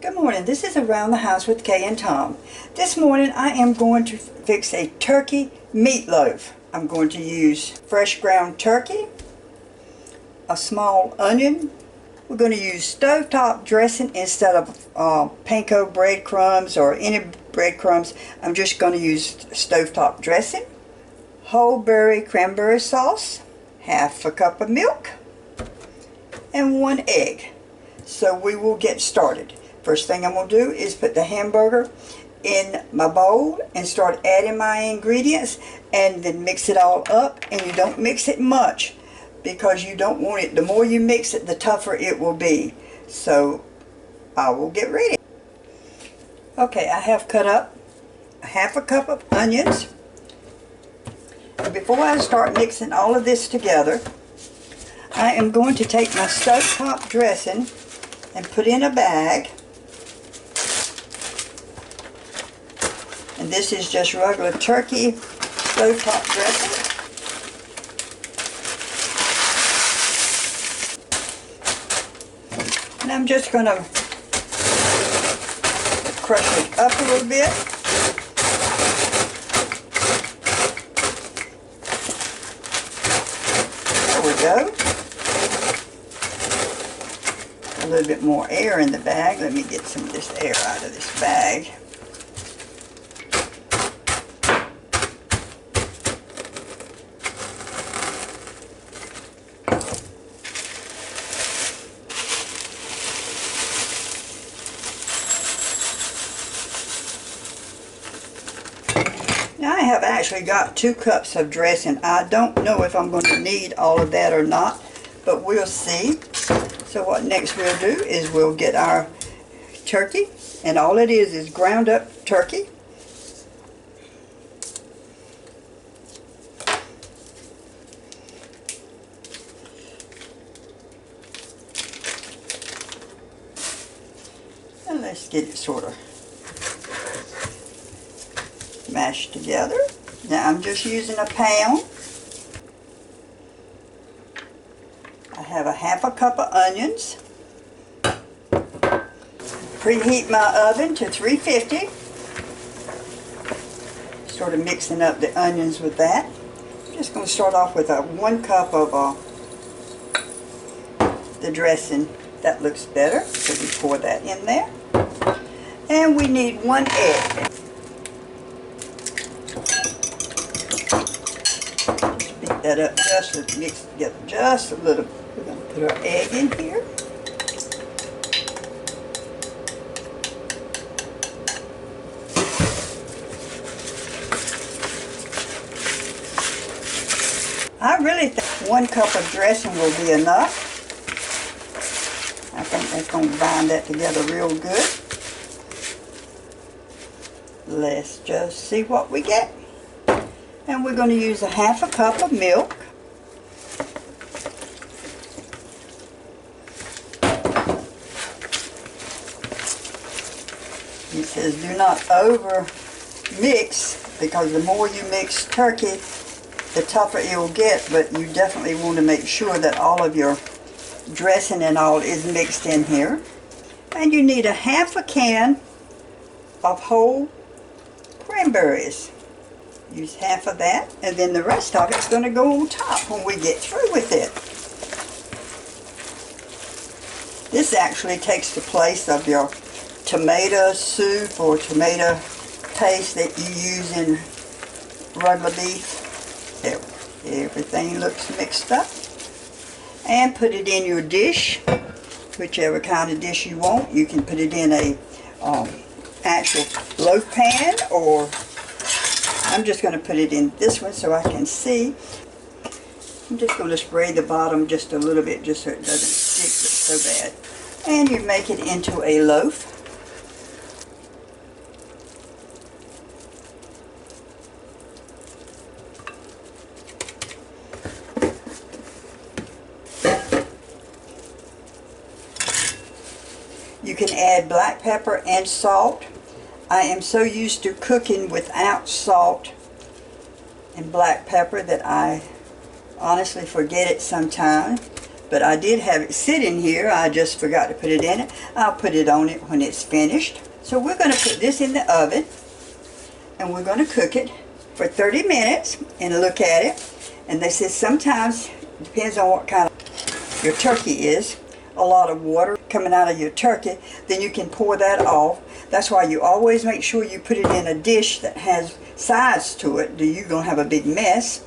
Good morning. This is Around the House with Kay and Tom. This morning I am going to fix a turkey meatloaf. I'm going to use fresh ground turkey, a small onion. We're going to use stovetop dressing instead of panko breadcrumbs or any breadcrumbs. I'm just going to use stovetop dressing, whole berry cranberry sauce, half a cup of milk, and 1 egg. So we will get started. First thing I'm going to do is put the hamburger in my bowl and start adding my ingredients and then mix it all up. And you don't mix it much because you don't want it, the more you mix it, the tougher it will be. So I will get ready. Okay, I have cut up half a cup of onions. And before I start mixing all of this together, I am going to take my stovetop dressing and put in a bag. And this is just regular turkey stovetop dressing. And I'm just going to crush it up a little bit. There we go. A little bit more air in the bag. Let me get some of this air out of this bag. Now I have actually got 2 cups of dressing. I don't know if I'm going to need all of that or not, but we'll see. So what next we'll do is we'll get our turkey, and all it is ground up turkey. And let's get it sort of mashed together. Now I'm just using a pound. I have a half a cup of onions. Preheat my oven to 350. Sort of mixing up the onions with that. I'm just going to start off with 1 cup of the dressing. That looks better, so we pour that in there. And we need 1 egg. Beat that up just to mix it together just a little. We're going to put our egg in here. I really think 1 cup of dressing will be enough. I think that's going to bind that together real good. Let's just see what we get. And we're going to use a half a cup of milk. It says do not over mix, because the more you mix turkey, the tougher it will get, but you definitely want to make sure that all of your dressing and all is mixed in here. And you need a half a can of whole cranberries. Use half of that, and then the rest of it's going to go on top when we get through with it. This actually takes the place of your tomato soup or tomato paste that you use in regular beef. There, everything looks mixed up. And put it in your dish, whichever kind of dish you want. You can put it in a actual loaf pan, or I'm just going to put it in this one so I can see. I'm just going to spray the bottom just a little bit just so it doesn't stick so bad. And you make it into a loaf. You can add black pepper and salt. I am so used to cooking without salt and black pepper that I honestly forget it sometimes. but I did have it sitting here. I just forgot to put it in it. I'll put it on it when it's finished. So we're going to put this in the oven, and we're going to cook it for 30 minutes and look at it. And they said sometimes, depends on what kind of your turkey is, a lot of water coming out of your turkey, then you can pour that off. That's why you always make sure you put it in a dish that has sides to it, or you're going to have a big mess.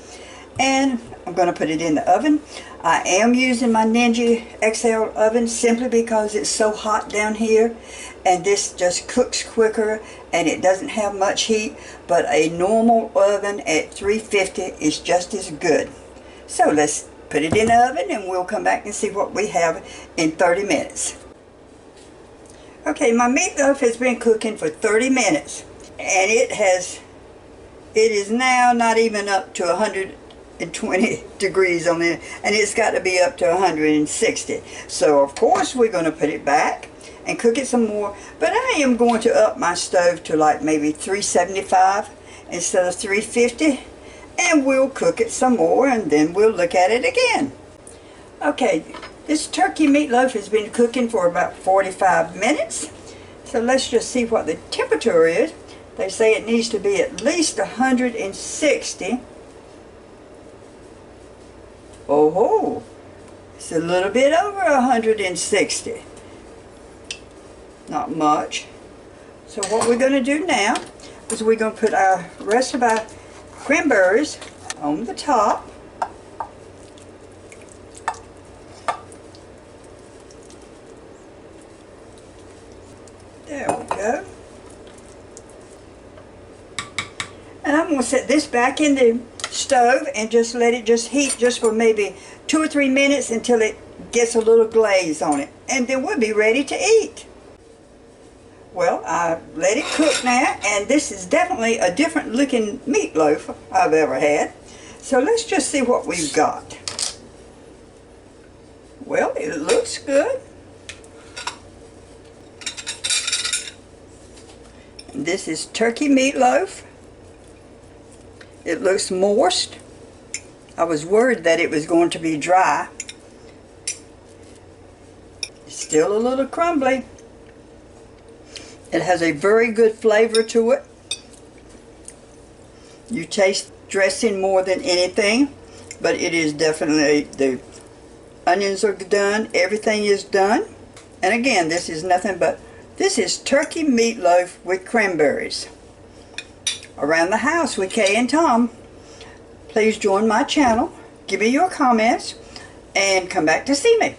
And I'm going to put it in the oven. I am using my Ninja XL oven simply because it's so hot down here, and this just cooks quicker and it doesn't have much heat, but a normal oven at 350 is just as good. So let's put it in the oven and we'll come back and see what we have in 30 minutes. Okay, my meatloaf has been cooking for 30 minutes, and it is now not even up to 120 degrees on it, and it's got to be up to 160. So of course we're going to put it back and cook it some more, but I am going to up my stove to like maybe 375 instead of 350, and we'll cook it some more and then we'll look at it again. Okay, this turkey meatloaf has been cooking for about 45 minutes, so let's just see what the temperature is. They say it needs to be at least 160. Oh, it's a little bit over 160. Not much. So what we're going to do now is we're going to put our rest of our cranberries on the top. There we go. And I'm going to set this back in the stove and just let it just heat just for maybe 2 or 3 minutes until it gets a little glaze on it, and then we'll be ready to eat. Well, I let it cook now, and this is definitely a different looking meatloaf I've ever had. So let's just see what we've got. Well, it looks good. And this is turkey meatloaf. It looks moist. I was worried that it was going to be dry. It's still a little crumbly. It has a very good flavor to it. You taste dressing more than anything, but it is definitely, the onions are done, everything is done. And again, this is nothing but, this is turkey meatloaf with cranberries. Around the House with Kay and Tom. Please join my channel, give me your comments, and come back to see me.